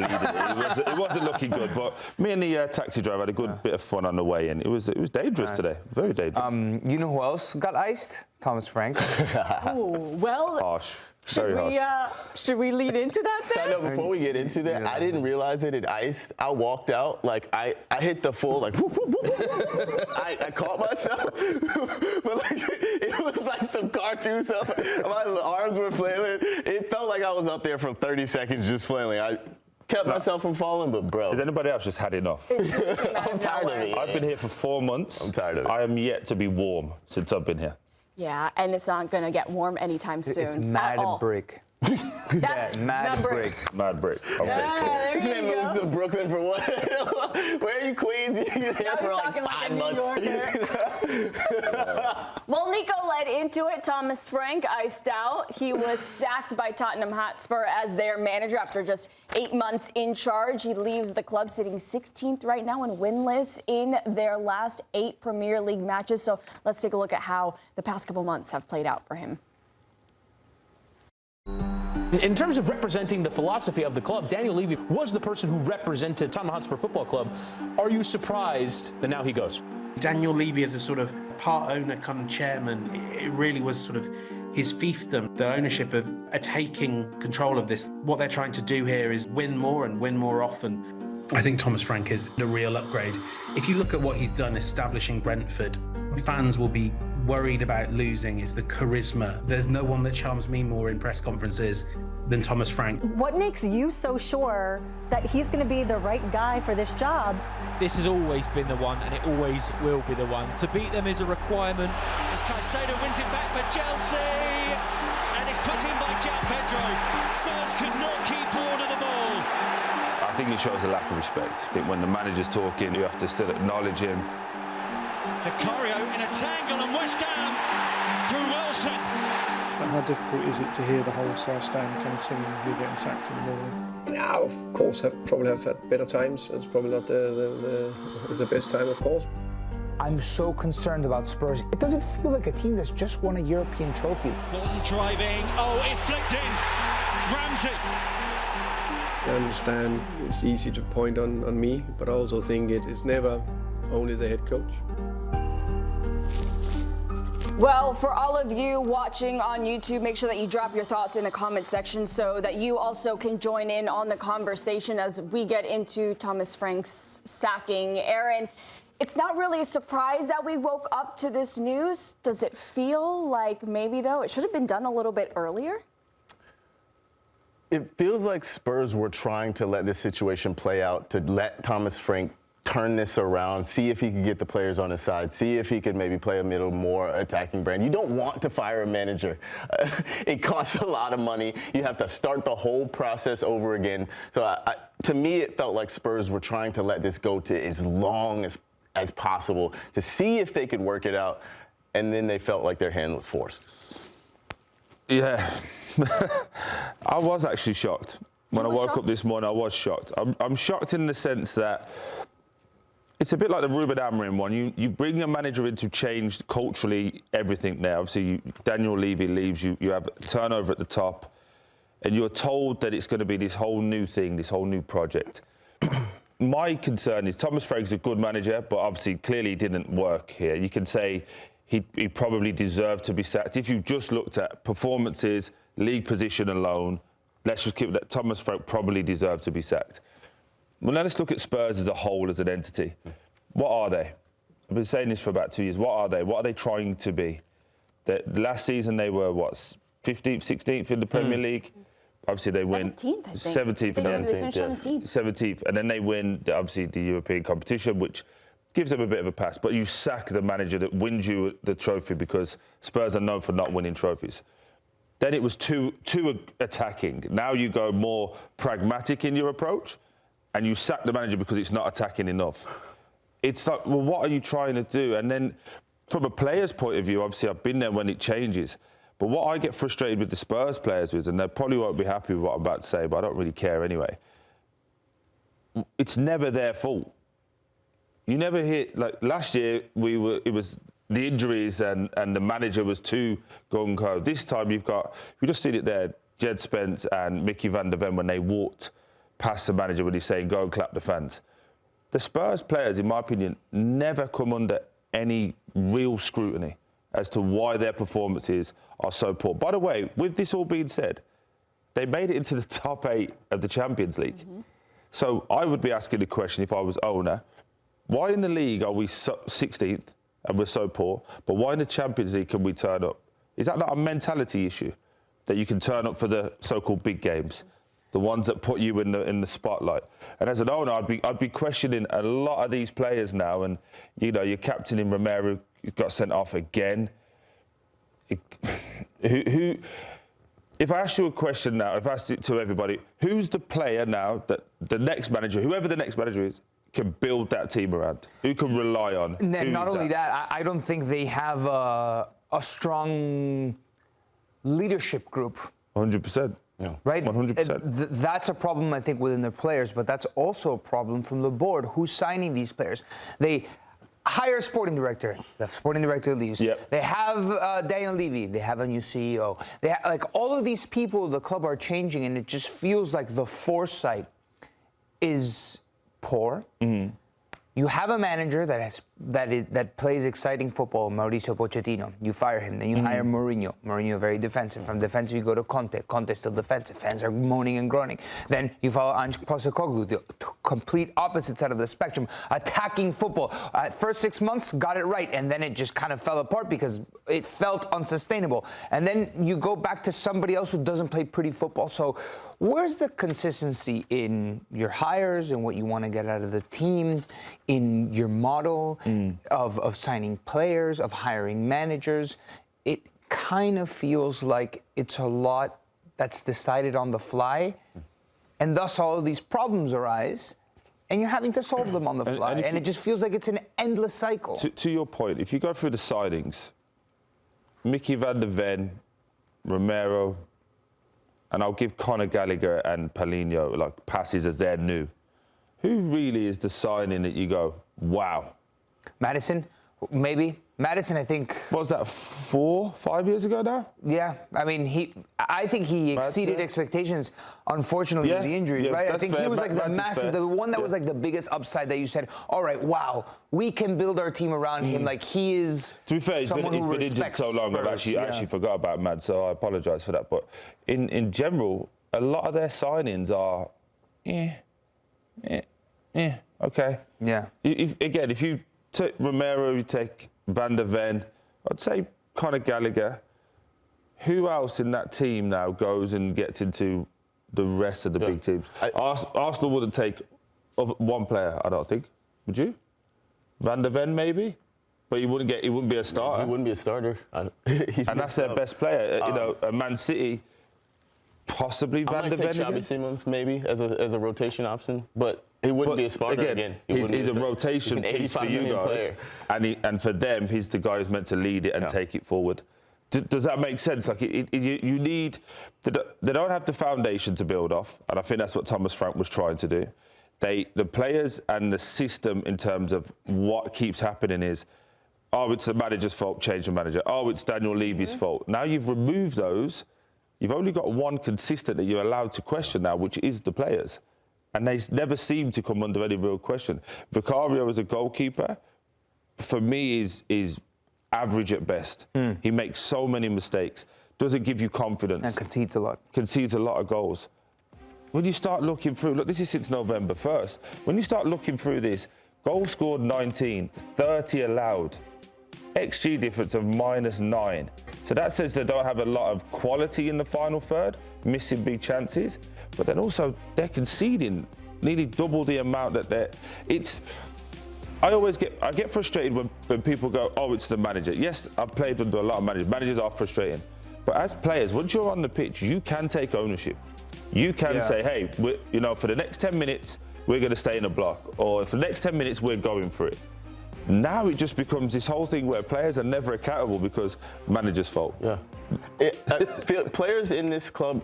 It wasn't looking good, but me and the taxi driver had a good bit of fun on the way in. It was dangerous today, very dangerous. You know who else got iced? Thomas Frank. Oh, well. Harsh. Should we lead into that then? So I know before we get into that, I didn't realize that it iced. I walked out, like, I hit the full, like, whoop, whoop, whoop, whoop. I caught myself, but, like, it was like some cartoon stuff. My arms were flailing. It felt like I was up there for 30 seconds just flailing. I kept myself from falling, but, bro. Has anybody else just had enough? I'm tired of it. I've been here for 4 months. I'm tired of it. I am yet to be warm since I've been here. Yeah, and it's not going to get warm anytime soon. It's mad brick. Mad brick. Mad brick. Okay. This man moves to Brooklyn for what? Where are you, Queens? You've been here for like 5 months. Well, Nico led into it. Thomas Frank iced out. He was sacked by Tottenham Hotspur as their manager after just 8 months in charge. He leaves the club sitting 16th right now and winless in their last 8 Premier League matches. So let's take a look at how the past couple months have played out for him. In terms of representing the philosophy of the club, Daniel Levy was the person who represented Tottenham Hotspur Football Club. Are you surprised that now he goes? Daniel Levy as a sort of part owner come chairman, it really was sort of his fiefdom, the ownership of taking control of this. What they're trying to do here is win more and win more often. I think Thomas Frank is a real upgrade. If you look at what he's done establishing Brentford, fans will be worried about losing is the charisma. There's no one that charms me more in press conferences than Thomas Frank. What makes you so sure that he's going to be the right guy for this job? This has always been the one, and it always will be the one. To beat them is a requirement. As Caicedo wins it back for Chelsea, and it's put in by João Pedro. Spurs could not keep hold of the ball. I think it shows a lack of respect. I think when the manager's talking, you have to still acknowledge him. Vicario in a tangle, and West Ham through Wilson. How difficult is it to hear the whole South Stand kind of singing you're getting sacked in the morning? Yeah, of course, probably have had better times. It's probably not the best time, of course. I'm so concerned about Spurs. It doesn't feel like a team that's just won a European trophy. Gordon driving, it flicked in, Ramsey. I understand it's easy to point on me, but I also think it is never only the head coach. Well, for all of you watching on YouTube, make sure that you drop your thoughts in the comment section so that you also can join in on the conversation as we get into Thomas Frank's sacking. Aaron, it's not really a surprise that we woke up to this news. Does it feel like maybe, though, it should have been done a little bit earlier? It feels like Spurs were trying to let this situation play out, to let Thomas Frank turn this around, see if he could get the players on his side, see if he could maybe play a middle, more attacking brand. You don't want to fire a manager. It costs a lot of money. You have to start the whole process over again. So to me, it felt like Spurs were trying to let this go to as long as possible to see if they could work it out, and then they felt like their hand was forced. Yeah. I was actually shocked. When I woke up this morning, I was shocked. I'm shocked in the sense that it's a bit like the Ruben Amorim one. You bring a manager in to change culturally everything there. Obviously, Daniel Levy leaves, you have turnover at the top, and you're told that it's going to be this whole new thing, this whole new project. My concern is Thomas Frank's a good manager, but obviously, clearly didn't work here. You can say he probably deserved to be sacked. If you just looked at performances, league position alone, let's just keep that. Thomas Frank probably deserved to be sacked. Well, now let's look at Spurs as a whole, as an entity. What are they? I've been saying this for about 2 years. What are they? What are they trying to be? Last season, they were, 15th, 16th in the Premier League? Obviously, they win 17th, I think. 17th and 17th. 17th. And then they win, obviously, the European competition, which gives them a bit of a pass. But you sack the manager that wins you the trophy because Spurs are known for not winning trophies. Then it was too attacking. Now you go more pragmatic in your approach, and you sack the manager because it's not attacking enough. It's like, well, what are you trying to do? And then from a player's point of view, obviously I've been there when it changes, but what I get frustrated with the Spurs players is, and they probably won't be happy with what I'm about to say, but I don't really care anyway, it's never their fault. You never hear, like last year, it was the injuries and the manager was too gung-ho. This time you've just seen it there, Jed Spence and Mickey van der Ven when they walked past the manager when he's saying, go and clap the fans. The Spurs players, in my opinion, never come under any real scrutiny as to why their performances are so poor. By the way, with this all being said, they made it into the top 8 of the Champions League. So I would be asking the question if I was owner, why in the league are we 16th and we're so poor, but why in the Champions League can we turn up? Is that not a mentality issue, that you can turn up for the so-called big games, the ones that put you in the spotlight? And as an owner, I'd be questioning a lot of these players now. And you know, your captain in Romero got sent off again. Who? If I ask you a question now, if I asked it to everybody, who's the player now that the next manager, whoever the next manager is, can build that team around? Who can rely on? And not only that, I don't think they have a strong leadership group. 100%. Yeah. Right? 100%. That's a problem, I think, within the players, but that's also a problem from the board. Who's signing these players? They hire a sporting director. The sporting director leaves. Yep. They have Daniel Levy. They have a new CEO. They like all of these people, the club are changing, and it just feels like the foresight is poor. You have a manager that plays exciting football, Mauricio Pochettino. You fire him, then you hire Mourinho. Mourinho very defensive. From defensive, you go to Conte. Conte still defensive. Fans are moaning and groaning. Then you follow Ange Postecoglou, the complete opposite side of the spectrum, attacking football. First 6 months, got it right, and then it just kind of fell apart because it felt unsustainable. And then you go back to somebody else who doesn't play pretty football. So where's the consistency in your hires and what you want to get out of the team, in your model of signing players, of hiring managers? It kind of feels like it's a lot that's decided on the fly, and thus all of these problems arise, and you're having to solve them on the fly, and it just feels like it's an endless cycle. To your point, if you go through the signings, Mickey van der Ven, Romero, and I'll give Conor Gallagher and Paulinho like passes as they're new. Who really is the signing that you go, wow? Madison, maybe. Madison, I think. What was that, 4, 5 years ago now? Yeah, I mean, I think he exceeded expectations, unfortunately, with the injuries, right? I think he was like the massive, the one that was like the biggest upside that you said, all right, wow, we can build our team around him. Like, he is. To be fair, he's been injured so long, I've actually forgot about Mad, so I apologise for that. But in general, a lot of their signings are, okay. Yeah. If you take Romero, you take Van der Ven, I'd say Conor Gallagher. Who else in that team now goes and gets into the rest of the big teams? Arsenal wouldn't take one player, I don't think. Would you? Van der Ven, maybe? But he wouldn't be a starter. He wouldn't be a starter. And that's their best player. You know, Man City, possibly Van der Ven. I might take Xabi Simons maybe as a rotation option, but he wouldn't be a starter again. He's a rotation piece for you guys, and for them, he's the guy who's meant to lead it and take it forward. Does that make sense? Like you need, they don't have the foundation to build off, and I think that's what Thomas Frank was trying to do. The players and the system in terms of what keeps happening is, oh, it's the manager's fault, change the manager. Oh, it's Daniel Levy's fault. Now you've removed those. You've only got one consistent that you're allowed to question now, which is the players. And they never seem to come under any real question. Vicario as a goalkeeper, for me, is average at best. He makes so many mistakes. Doesn't give you confidence. And concedes a lot. Concedes a lot of goals. When you start looking through, look, this is since November 1st. When you start looking through this, goals scored 19, 30 allowed. XG difference of -9. So that says they don't have a lot of quality in the final third, missing big chances, but then also they're conceding nearly double the amount that I get frustrated when people go, oh, it's the manager. Yes, I've played under a lot of managers. Managers are frustrating. But as players, once you're on the pitch, you can take ownership. You can say, hey, for the next 10 minutes, we're going to stay in a block. Or for the next 10 minutes, we're going for it. Now it just becomes this whole thing where players are never accountable because manager's fault. Yeah. Players in this club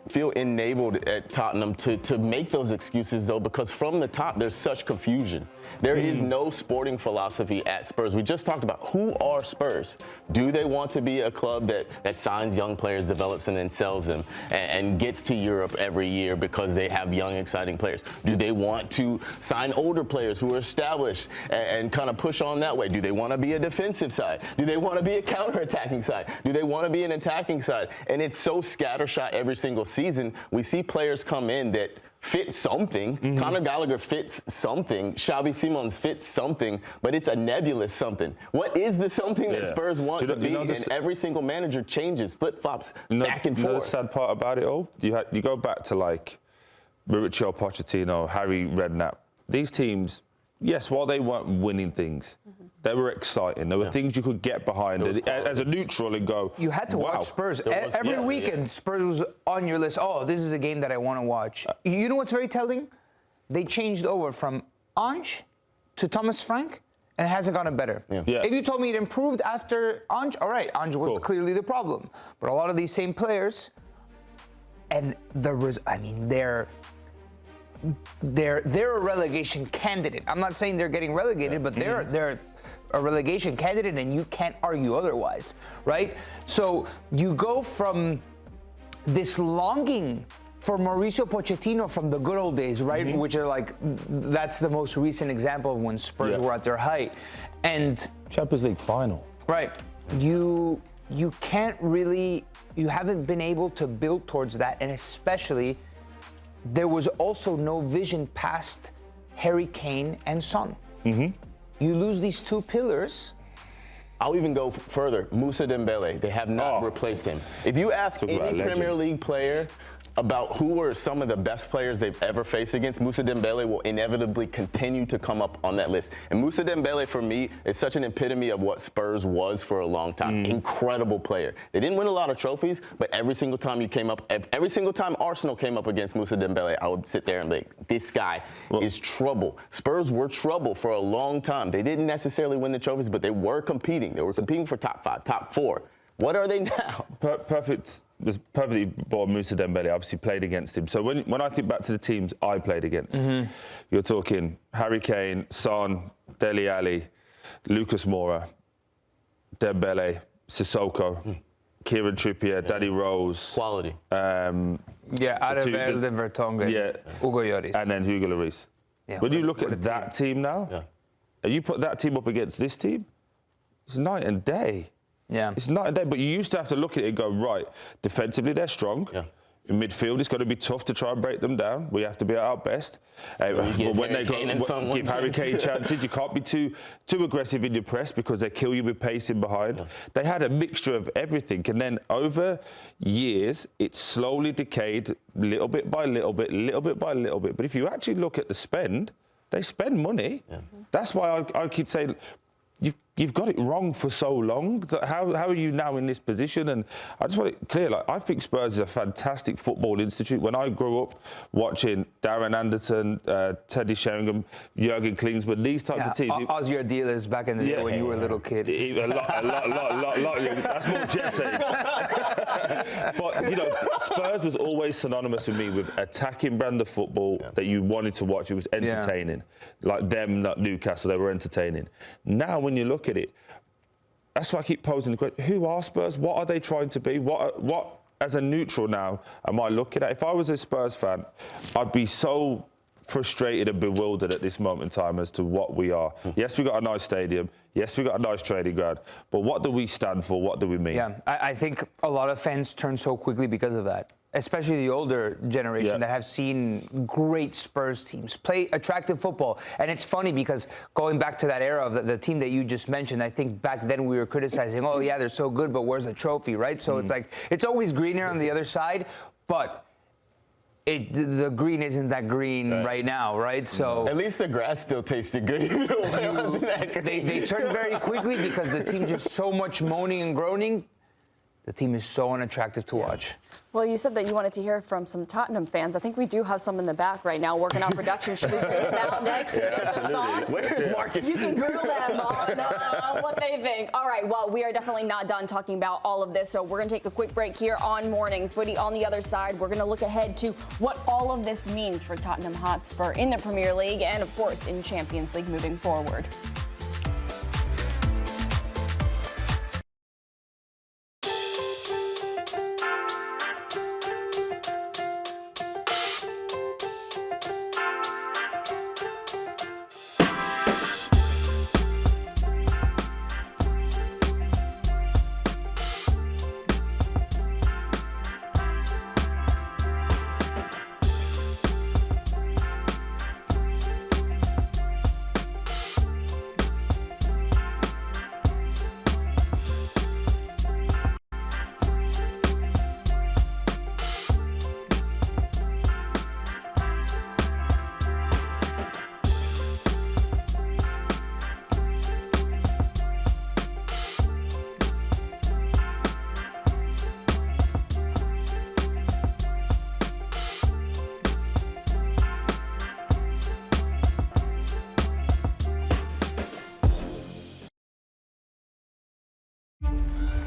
feel enabled at Tottenham to make those excuses, though, because from the top, there's such confusion. There is no sporting philosophy at Spurs. We just talked about who are Spurs. Do they want to be a club that signs young players, develops and then sells them, and gets to Europe every year because they have young, exciting players? Do they want to sign older players who are established and kind of push on that way? Do they want to be a defensive side? Do they want to be a counter-attacking side? Do they want to be an attacking side? And it's so scattershot every single season. We see players come in that fit something. Conor Gallagher fits something. Xavi Simons fits something, but it's a nebulous something. What is the something that Spurs want to be? And every single manager changes, flip-flops back and forth. You know the sad part about it all? You go back to like Mauricio Pochettino, Harry Redknapp. These teams, yes, while they weren't winning things, they were exciting. There were things you could get behind as a neutral and go, you had to watch Spurs. Every weekend, Spurs was on your list. Oh, this is a game that I want to watch. You know what's very telling? They changed over from Ange to Thomas Frank, and it hasn't gotten better. If you told me it improved after Ange, all right, Ange was clearly the problem. But a lot of these same players, and they're a relegation candidate. I'm not saying they're getting relegated, but they're a relegation candidate, and you can't argue otherwise, right? So you go from this longing for Mauricio Pochettino from the good old days, right? Which are like, that's the most recent example of when Spurs were at their height. And Champions League final. Right. You can't really, you haven't been able to build towards that, and especially there was also no vision past Harry Kane and Son. You lose these two pillars. I'll even go further. Moussa Dembele, they have not replaced him. If you ask any Premier League player about who were some of the best players they've ever faced against, Moussa Dembele will inevitably continue to come up on that list. And Moussa Dembele, for me, is such an epitome of what Spurs was for a long time. Incredible player. They didn't win a lot of trophies, but every single time every single time Arsenal came up against Moussa Dembele, I would sit there and be like, this guy is trouble. Spurs were trouble for a long time. They didn't necessarily win the trophies, but they were competing. They were competing for top 5, top 4. What are they now? Was perfectly born Moussa Dembele. Obviously played against him. So when I think back to the teams I played against, you're talking Harry Kane, Son, Dele Alli, Lucas Moura, Dembele, Sissoko, Kieran Trippier, Danny Rose. Quality. Alderweireld and Vertonghen. Hugo Lloris. And then Hugo Lloris. When you look at that team now, and you put that team up against this team, it's night and day. It's night and day, but you used to have to look at it and go, right, defensively they're strong. In midfield, it's going to be tough to try and break them down. We have to be at our best. But when they give Harry Kane chances, you can't be too aggressive in your press because they kill you with pacing behind. They had a mixture of everything, and then over years, it slowly decayed little bit by little bit, little bit by little bit. But if you actually look at the spend, they spend money. That's why I keep saying, you've got it wrong for so long. How are you now in this position? And I just want it clear, like, I think Spurs is a fantastic football institute. When I grew up watching Darren Anderton, Teddy Sheringham, Jurgen Klinsmann, these types of teams. Oscar Dealers back in the day when you were a little kid. A lot. That's more Jeff's age. But, you know, Spurs was always synonymous with me with attacking brand of football that you wanted to watch. It was entertaining. Like them, not Newcastle, they were entertaining. Now, when you look at it, that's why I keep posing the question, who are Spurs? What are they trying to be? What as a neutral now, am I looking at? If I was a Spurs fan, I'd be so frustrated and bewildered at this moment in time as to what we are. Yes, we got a nice stadium. Yes, we got a nice training ground. But what do we stand for? What do we mean? I think a lot of fans turn so quickly because of that. Especially the older generation that have seen great Spurs teams play attractive football. And it's funny because going back to that era of the team that you just mentioned, I think back then we were criticizing, oh, yeah, they're so good, but where's the trophy, right? So it's like, it's always greener on the other side, but the green isn't that green right now, right? So at least the grass still tasted good. They turn very quickly because the team's just so much moaning and groaning. The team is so unattractive to watch. Well, you said that you wanted to hear from some Tottenham fans. I think we do have some in the back right now working on production. Should we bring them out next? Where's Marcus? You can grill them on what they think. All right, well, we are definitely not done talking about all of this, so we're going to take a quick break here on Morning Footy. On the other side, we're going to look ahead to what all of this means for Tottenham Hotspur in the Premier League and, of course, in Champions League moving forward.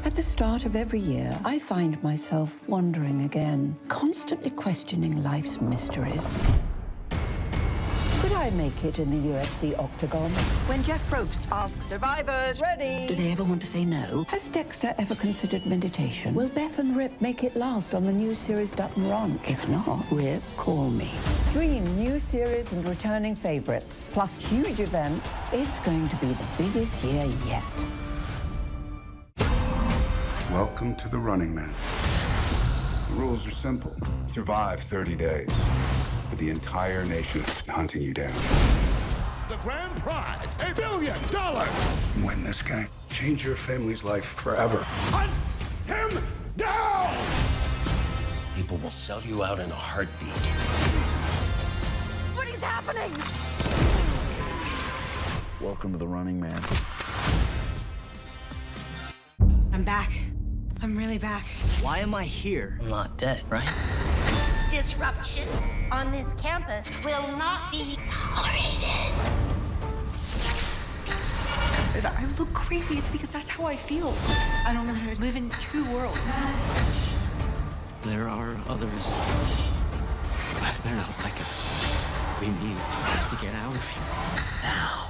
At the start of every year, I find myself wondering again, constantly questioning life's mysteries. Could I make it in the UFC octagon? When Jeff Probst asks survivors, ready? Do they ever want to say no? Has Dexter ever considered meditation? Will Beth and Rip make it last on the new series Dutton Ranch? If not, Rip, call me. Stream new series and returning favorites, plus huge events. It's going to be the biggest year yet. Welcome to the Running Man. The rules are simple. Survive 30 days. But the entire nation is hunting you down. The grand prize, $1 billion! Win this game. Change your family's life forever. Hunt him down! People will sell you out in a heartbeat. What is happening? Welcome to the Running Man. I'm back. I'm really back. Why am I here? I'm not dead, right? Disruption on this campus will not be tolerated. If I look crazy, it's because that's how I feel. I don't know how to live in two worlds. There are others. But they're not like us. We need to get out of here now.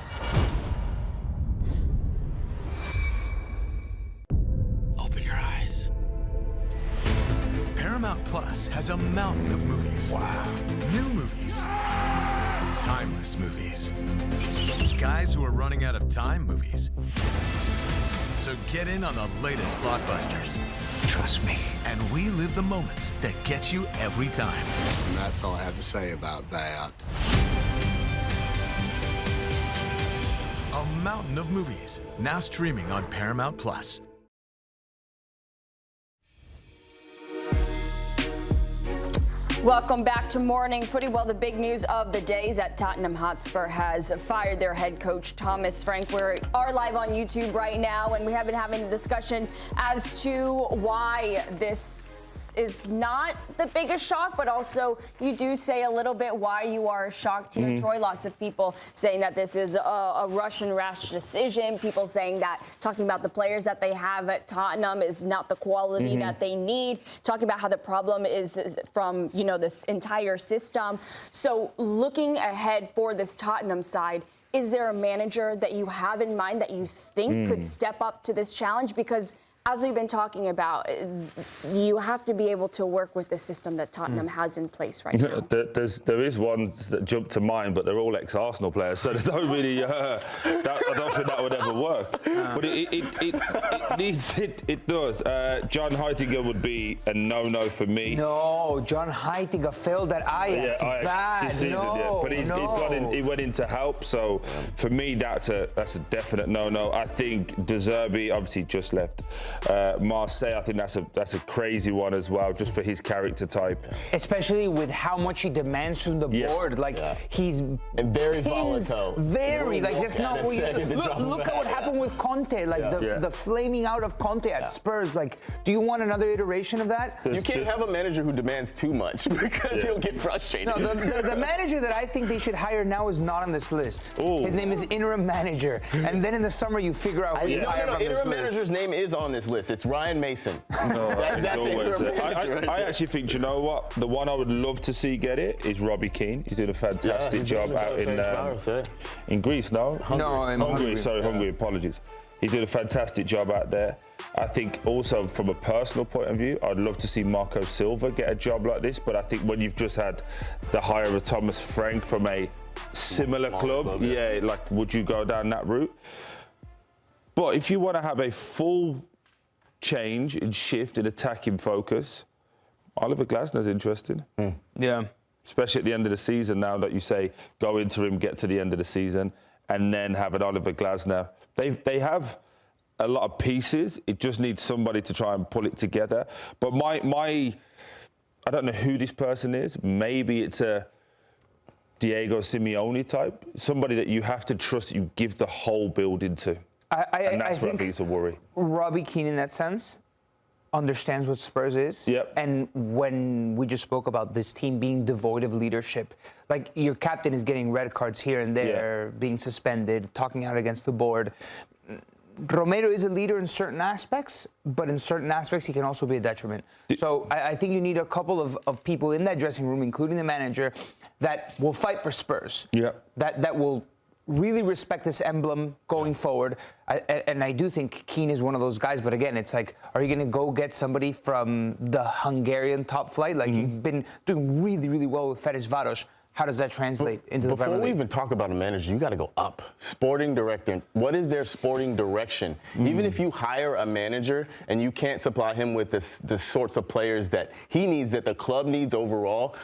Open your eyes. Paramount Plus has a mountain of movies. Wow. New movies. Timeless movies. Guys who are running out of time movies. So get in on the latest blockbusters. Trust me. And we live the moments that get you every time. And that's all I have to say about that. A mountain of movies, now streaming on Paramount Plus. Welcome back to Morning Footy. Well, the big news of the day is that Tottenham Hotspur has fired their head coach, Thomas Frank. We are live on YouTube right now, and we have been having a discussion as to why this is not the biggest shock, but also you do say a little bit why you are shocked here, Troy. Lots of people saying that this is a Russian rash decision. People saying that talking about the players that they have at Tottenham is not the quality that they need. Talking about how the problem is from, you know, this entire system. So looking ahead for this Tottenham side, is there a manager that you have in mind that you think could step up to this challenge? Because as we've been talking about, you have to be able to work with the system that Tottenham has in place right now. There is ones that jump to mind, but they're all ex-Arsenal players, so they don't really. I don't think that would ever work. But it does. John Heitinga would be a no-no for me. No, John Heitinga failed at Ajax. Yeah, Ajax bad. this season, No, but he went in to help. So for me, that's a definite no-no. I think De Zerbi obviously just left Marseille, I think that's a crazy one as well, just for his character type. Especially with how much he demands from the board. Like, he's and very volatile. Very, like, that's not what you... Look at what happened with Conte, like the flaming out of Conte at Spurs. Like, do you want another iteration of that? You can't have a manager who demands too much because he'll get frustrated. No, the manager that I think they should hire now is not on this list. Ooh. His name is interim manager. And then in the summer, you figure out who you hire from this list. Interim manager's name is on this list. It's Ryan Mason. No, that's always interim manager. I actually think, do you know what? The one I would love to see get it is Robbie Keane. He's doing a fantastic job out in Greece, no? Hungary. Hungary, apologies. He did a fantastic job out there. I think also from a personal point of view, I'd love to see Marco Silva get a job like this, but I think when you've just had the hire of Thomas Frank from a similar club, like, would you go down that route? But if you want to have a full change and shift in attacking focus, Oliver Glasner's interesting. Yeah. Especially at the end of the season now that you say go interim, get to the end of the season, and then have an Oliver Glasner. They have a lot of pieces. It just needs somebody to try and pull it together. But my I don't know who this person is. Maybe it's a Diego Simeone type, somebody that you have to trust, you give the whole building to. And that's where I think it's a worry. Robbie Keane, in that sense, understands what Spurs is. Yep. And when we just spoke about this team being devoid of leadership, like, your captain is getting red cards here and there, being suspended, talking out against the board. Romero is a leader in certain aspects, but in certain aspects he can also be a detriment. So I think you need a couple of people in that dressing room, including the manager, that will fight for Spurs. Yeah. That will really respect this emblem going forward. And I do think Keane is one of those guys, but again, it's like, are you going to go get somebody from the Hungarian top flight? Like, he's been doing really, really well with Ferencváros. How does that translate into the Premier League? Before we even talk about a manager, you got to go up. Sporting director. What is their sporting direction? Even if you hire a manager and you can't supply him with the sorts of players that he needs, that the club needs overall,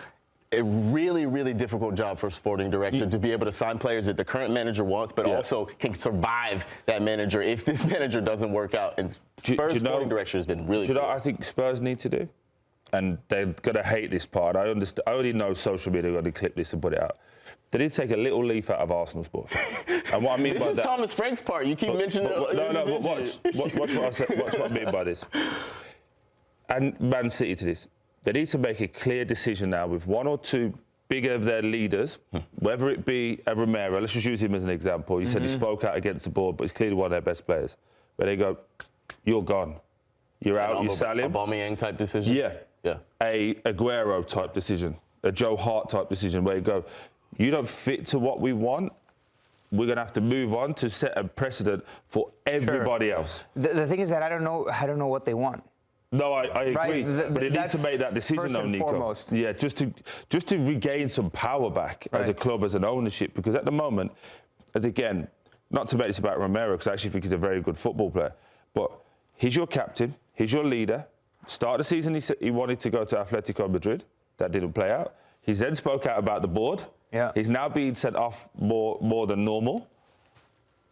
a really, really difficult job for a sporting director to be able to sign players that the current manager wants, but also can survive that manager if this manager doesn't work out. And Spurs sporting director has been really good. Do you know what I think Spurs need to do? And they're going to hate this part. I understand. I already know social media are going to clip this and put it out. They need to take a little leaf out of Arsenal sports. And what I mean by that... This is Thomas Frank's part. You keep mentioning... But watch what I say. Watch what I mean by this. And Man City to this. They need to make a clear decision now with one or two bigger of their leaders, whether it be a Romero, let's just use him as an example. You said he spoke out against the board, but he's clearly one of their best players. Where they go, you're gone. You're out, you sell him. Aubameyang type decision? Yeah. A Aguero type decision, a Joe Hart type decision, where you go, you don't fit to what we want. We're going to have to move on to set a precedent for everybody else. The thing is that I don't know what they want. No, I agree. Right? But they need to make that decision, though, Nico. Foremost. Yeah, just to regain some power back as a club, as an ownership, because at the moment, as again, not to make this about Romero, because I actually think he's a very good football player, but he's your captain, he's your leader. Start of the season, he said he wanted to go to Atletico Madrid. That didn't play out. He then spoke out about the board. Yeah. He's now being sent off more than normal.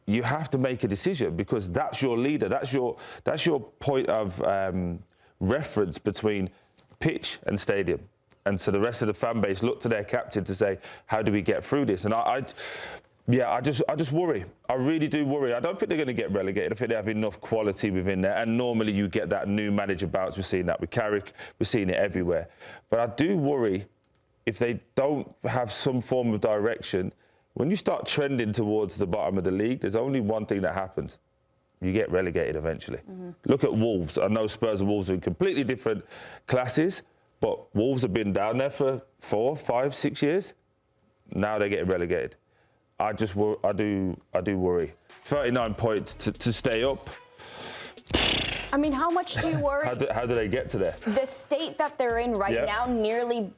You have to make a decision because that's your leader. That's your point of reference between pitch and stadium. And so the rest of the fan base look to their captain to say, how do we get through this? And I just worry. I really do worry. I don't think they're going to get relegated. I think they have enough quality within there. And normally you get that new manager bounce. We're seeing that with Carrick. We're seeing it everywhere. But I do worry if they don't have some form of direction. When you start trending towards the bottom of the league, there's only one thing that happens. You get relegated eventually. Look at Wolves. I know Spurs and Wolves are in completely different classes, but Wolves have been down there for 4, 5, 6 years. Now they're getting relegated. I do worry. 39 points to stay up. I mean, how much do you worry? How do they get to there? The state that they're in right now, nearly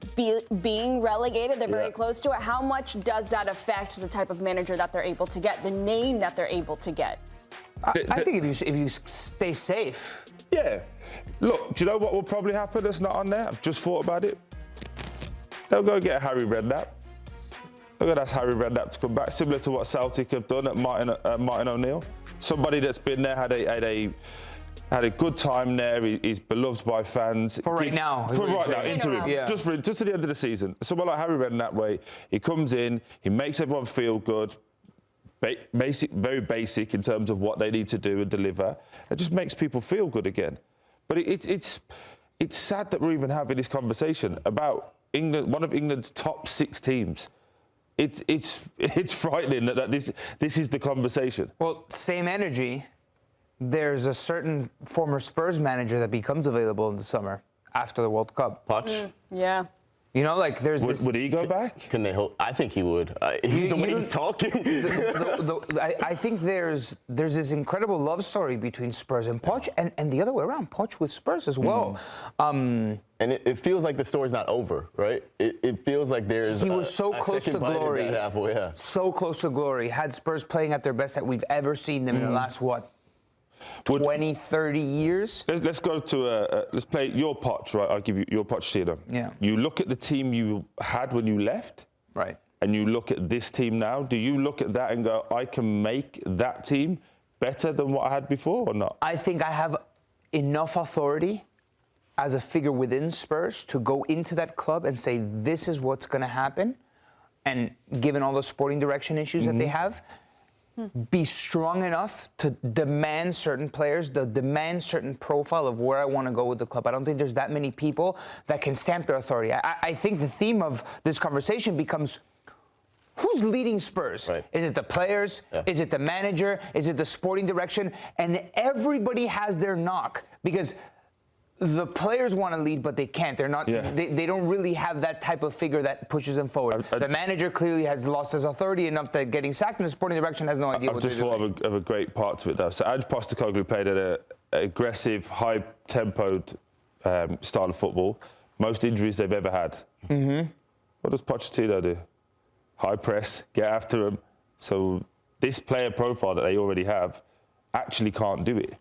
being relegated, they're very close to it. How much does that affect the type of manager that they're able to get, the name that they're able to get? I think if you stay safe. Yeah. Look, do you know what will probably happen that's not on there? I've just thought about it. They'll go get a Harry Redknapp. They'll go ask Harry Redknapp to come back, similar to what Celtic have done at Martin O'Neill. Somebody that's been there, had a had a good time there. He's beloved by fans. For right now. For right now, interim. Yeah. Just at the end of the season. Someone like Harry Redknapp way, he comes in, he makes everyone feel good. Very basic in terms of what they need to do and deliver. It just makes people feel good again. But it's sad that we're even having this conversation about England, one of England's top 6 teams. It's frightening that this is the conversation. Well, same energy. There's a certain former Spurs manager that becomes available in the summer after the World Cup. Poch? Yeah. You know, like there's Would he go back? Can they hope? I think he would. The way he's talking. I think there's this incredible love story between Spurs and Poch, and the other way around, Poch with Spurs as well. And it feels like the story's not over, right? It feels like there's he was so close to glory. Apple, yeah. So close to glory. Had Spurs playing at their best that we've ever seen them in the last, 20, 30 years? Let's go to let's play your Poch, right? I'll give you your Pochettino. Yeah. You look at the team you had when you left, right? And you look at this team now. Do you look at that and go, I can make that team better than what I had before, or not? I think I have enough authority as a figure within Spurs to go into that club and say, this is what's going to happen. And given all the sporting direction issues that they have, be strong enough to demand certain players, to demand certain profile of where I want to go with the club. I don't think there's that many people that can stamp their authority. I think the theme of this conversation becomes, who's leading Spurs? Right. Is it the players? Yeah. Is it the manager? Is it the sporting direction? And everybody has their knock because the players want to lead, but they can't. They're not. Yeah. They don't really have that type of figure that pushes them forward. The manager clearly has lost his authority enough that getting sacked in the sporting direction has no idea what they're doing. I just thought of a great part to it, though. So Ange Postecoglou played at an aggressive, high-tempoed style of football. Most injuries they've ever had. What does Pochettino do? High press, get after them. So this player profile that they already have actually can't do it.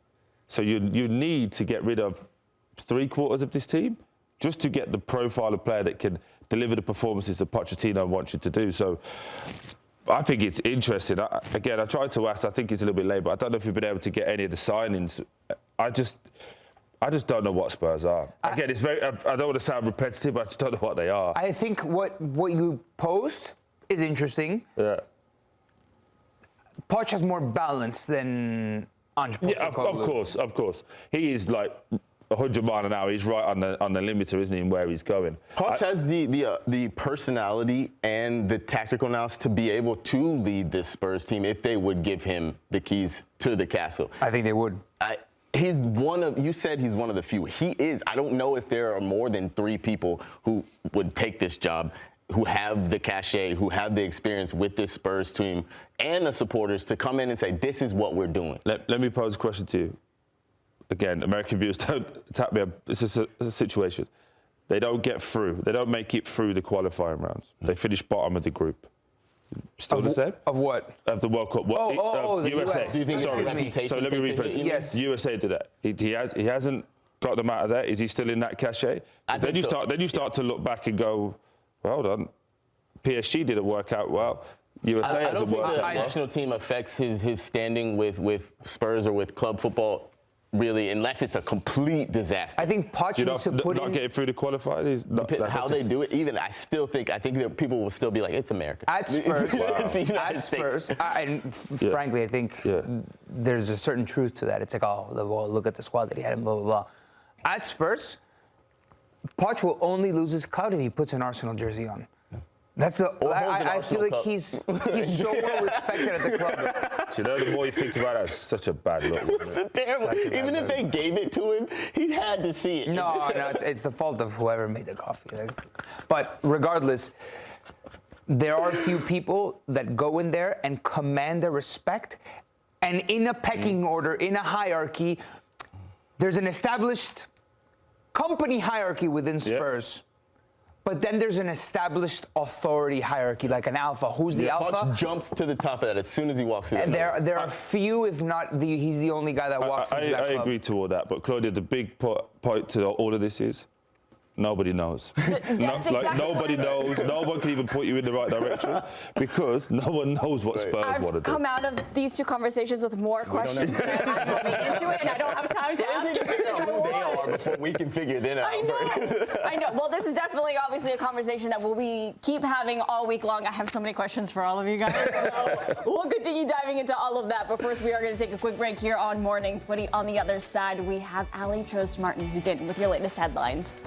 So you need to get rid of 3/4 of this team just to get the profile of player that can deliver the performances that Pochettino wants you to do. So I think it's interesting. I tried to ask, I think it's a little bit late, but I don't know if you've been able to get any of the signings. I just don't know what Spurs are. Again, it's very, I don't want to sound repetitive, but I just don't know what they are. I think what you post is interesting. Yeah. Poch has more balance than Ange Postecoglou. Of course. He is like 100 miles an hour. He's right on the limiter, isn't he, in where he's going. Poch has the personality and the tactical nous to be able to lead this Spurs team if they would give him the keys to the castle. I think they would. You said he's one of the few. He is. I don't know if there are more than 3 people who would take this job, who have the cachet, who have the experience with this Spurs team and the supporters to come in and say, this is what we're doing. Let me pose a question to you. Again, American viewers, don't attack me. It's just a situation. They don't get through. They don't make it through the qualifying rounds. They finish bottom of the group. Still the same? Of what? Of the World Cup. The USA. US. Do you think Sorry. reputation So let me takes a rephrase. hit? Yes. USA did that. He hasn't got them out of there. Is he still in that cachet? Then you start to look back and go, well, hold on. PSG didn't work out well. USA I don't hasn't think worked the out well. national team affects his standing with Spurs or with club football, really, unless it's a complete disaster. I think Poch needs to put not in... getting through the qualifiers is not how they do it, even I think that people will still be like, it's America. At Spurs, It's the United at States. Spurs, frankly, I think there's a certain truth to that. It's like, well, look at the squad that he had and blah, blah, blah. At Spurs, Poch will only lose his clout if he puts an Arsenal jersey on. That's I feel like he's so well respected at the club. You know, the more you think about it, it's such a bad look. It's terrible. Even if they gave it to him, he had to see it. No, it's the fault of whoever made the coffee. But regardless, there are a few people that go in there and command the respect. And in a pecking order, in a hierarchy, there's an established company hierarchy within Spurs. But then there's an established authority hierarchy, like an alpha. Who's the alpha? Poch jumps to the top of that as soon as he walks through. And there are few, if not he's the only guy that walks into that club. I agree to all that, but Claudia, the big point to all of this is Nobody knows. Nobody knows. No one can even put you in the right direction because no one knows what Spurs want to do. I've come out of these two conversations with more questions than I'm going into it, and I don't have time to ask you. Who they are before we can figure it out. I know. Well, this is definitely, obviously, a conversation that we keep having all week long. I have so many questions for all of you guys, so we'll continue diving into all of that. But first, we are going to take a quick break here on Morning Footy. On the other side, we have Ali Trost Martin, who's in with your latest headlines.